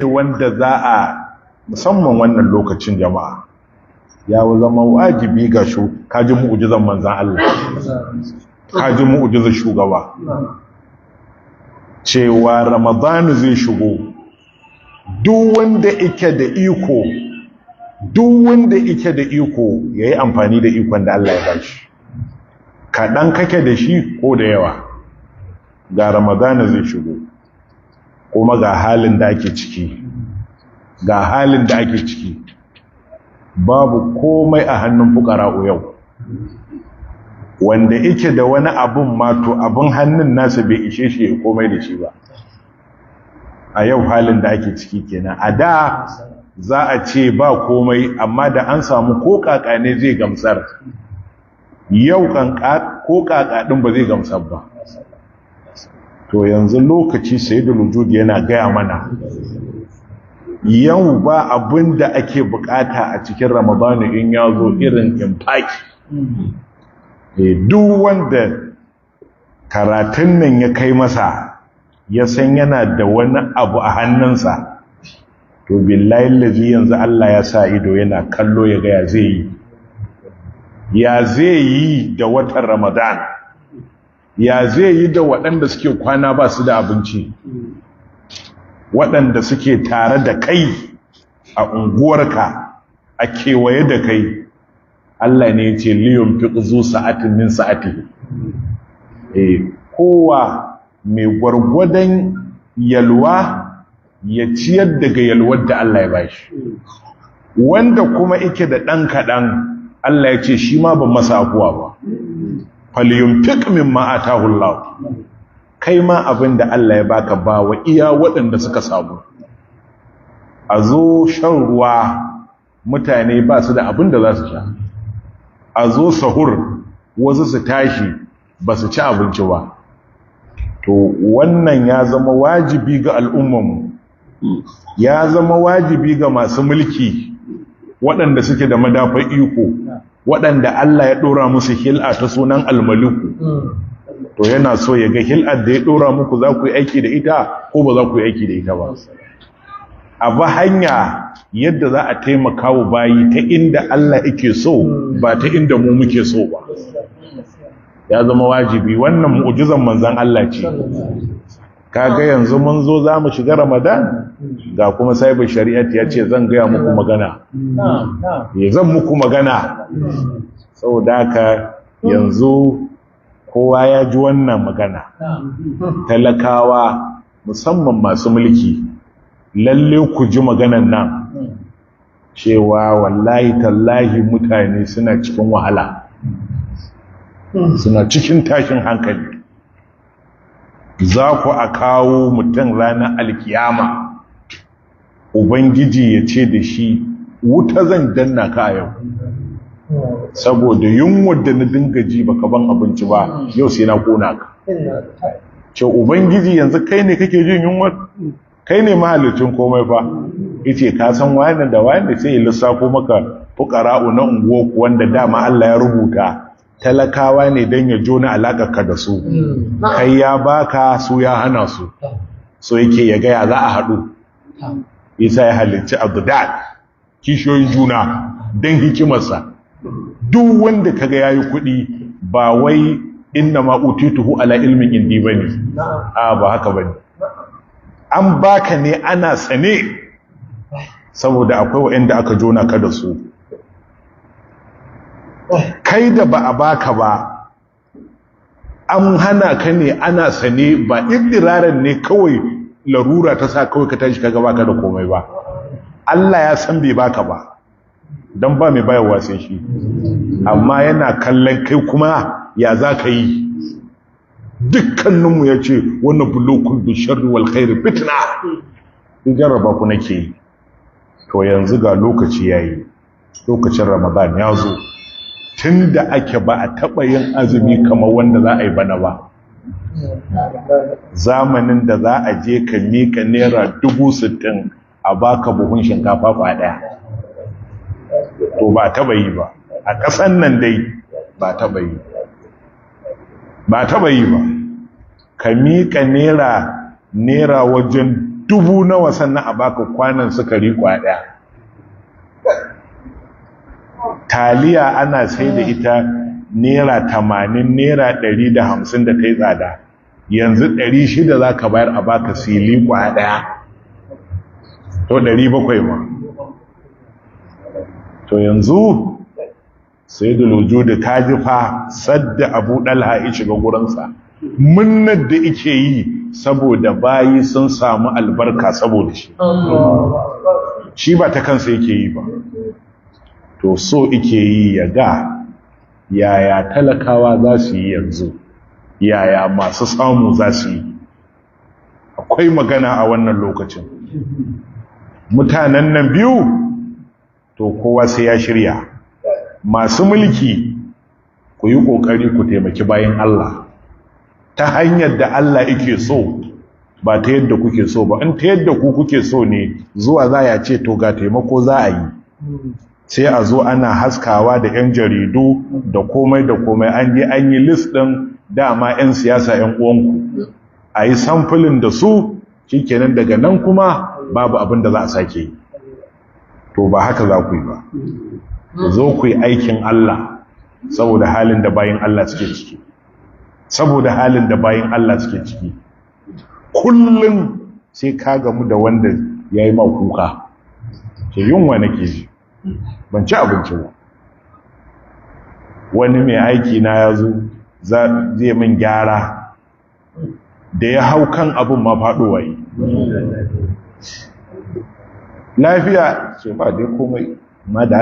wanda za a musamman wannan lokacin jama'a ya zama wajibi ga kaji mu'ujizan manzan Allah, kaji mu'ujizar shugaba cewa Ramadan zai shigo. Duk wanda yake da iko yayi amfani da ikon da Allah ya bashi, kaɗan kake da shi ko da yawa, ga Ramadan zai shigo kuma ga halin da ake ciki, babu komai a hannun fukara'u yau. Wanda yake da wani abun mato abun hannun nasa bai ishe shi ya komai da shi ba. A yau halin da ake ciki kenan. A da za a ce ba komai, amma da an samu ko kaka ne zai gamsar. Yau ko kaka din ba zai gamsar ba. To yanzu lokaci sayyidul wujud yana gaya mana, yau ba abin da ake bukata a cikin Ramadanu in ya zo irin infaki. Duk wanda karatun nan ya kai masa ya san yana da wani abu a hannunsa, to billahi lazi yanzu Allah ya sa ido yana kallo ya ga ya zai yi da watan Ramadan, ya zai yi da waɗanda suke kwana ba su da abinci, waɗanda suke tare da kai a unguwarka, a kewaye da kai. Allah ne ya ce liyun fi zu sa'atin min sa'ati. Kowa mai gwargwadon yalwa ya ciyar daga yalwar da Allah ya bashi, wanda kuma yake da ɗan kaɗan Allah ya ce shi ma ban masa afuwa ba. Falyunfiq mimma atahu Allah. Kai ma abin da Allah ya baka ba wa iya waɗanda suka samu. A zo shan ruwa mutane ba su da abin da za su sha, a zo sahur wasu su tashi ba su ci abinci ba. To wannan ya zama wajibi ga al'ummanmu, ya zama wajibi ga masu mulki waɗanda suke da madafar iko, waɗanda Allah ya ɗora musu hil'a ta sunan almaliku. To yana so ya ga hil'ar da ya ɗora muku za ku yi aiki da ita ko ba za ku yi aiki da ita ba. A ba hanya yadda za a taimaka wa bayi ta inda Allah yake so, ba ta inda mu muke so ba. Ya zama wajibi, wannan mu'jizan manzan Allah ce. Kaga yanzu mun zo za mu shiga Ramadan, ga kuma sahibin shari'at ya ce zan gaya muku magana. Zan muku magana. Saboda haka yanzu kowa ya ji wannan magana. Talakawa musamman masu mulki, lalle ku ji maganan nan, cewa wallahi tallahi mutane suna cikin wahala, suna cikin tashin hankali. Za ku a kawo mutum ranar alkiyama, Ubangiji ya ce da shi, wuta zan danna ka yau, saboda yunwar da na dinga ji baka ban abinci ba, yau sai na kona ka. Ce Ubangiji yanzu kai ne kake jin yunwar? Kai ne mahalicin komai fa. Yace ka san wani da wani, sai ya lissafo maka fuqara'u na unguwarku wanda dama Allah ya rubuta talakawa ne dan ya jona alakarka da su. Kai ya baka, su ya hana su. So yake ya ga ya za a haɗu. Isa ya halicci abdad, kishiyoyin juna dan hikimarsa. Duk wanda kaga yayi kuɗi ba wai inna ma utituhu ala ilmin indi bane. Ba haka bane. An baka ne ana sane, saboda akwai waɗanda aka jona ka da su. Kai da ba a baka ba, an hana ka ne ana sane, ba iddiraran ne kawai larura ta sa kawai ka tashi kaga baka da komai ba. Allah ya san bai baka ba, don ba mai bayarwa sai shi, amma yana kallon kai kuma ya za ka yi. Dukkaninmu ya ce wannan bulokul bi sharri wal khairi fitna, in jarraba ku nake yi. To yanzu ga lokaci yayi, lokacin Ramadan ya zo. Tunda ake ba a taɓa yin azumi kamar wanda za a yi bana ba. Zamanin da za a je ka miƙa naira 60,000 a baka buhun shinkafa fa ɗaya, to ba taɓa yi ba a ƙasan nan dai, ba taɓa yi ba. Ka miƙa naira wajen dubu nawa sannan a baka kwanan sukari ɗaya. Taliya ana sai da ita naira 80 naira 150 da ta yi tsada, yanzu 600 za ka bayar a baka sili ɗaya, to 700 ma. To yanzu sai da lojo da kaji fa sadda Abu Dalha ya shiga gurinsa, munnar da ike yi saboda bayi sun samu albarka saboda shi ba ta kansa yake yi ba, to so ike yi ya ga yaya talakawa za su yi yanzu, yaya masu samu za su yi. Akwai magana a wannan lokacin, mutanen nan biyu to kowa sai ya shirya. Masu mulki ku yi ƙoƙari ku taimaki bayan Allah ta hanyar da Allah yake so, ba ta yadda kuke so ba. In ta yadda ku kuke so ne, zuwa za ya ce to ga taimako za a yi, sai a zo ana haskawa da 'yan jaridu da komai da komai, an yi list ɗin dama 'yan siyasa 'yan uwanku, a yi samfulin da su, shikenan daga nan kuma babu abin da za a sake yi. To ba haka za ku yi ba, ku zo ku yi aikin Allah saboda halin da bayin Allah suke ciki, saboda halin da bayin Allah suke ciki. Kullum sai ka gamu da wanda ya yi ma kuka, ke yunwa nake ji, ban ci abinci ba. Wani mai aiki na ya zo zai min gyara, da ya hau kan abin ma faɗowa yi. Lafiya ce ba dai komai, ma da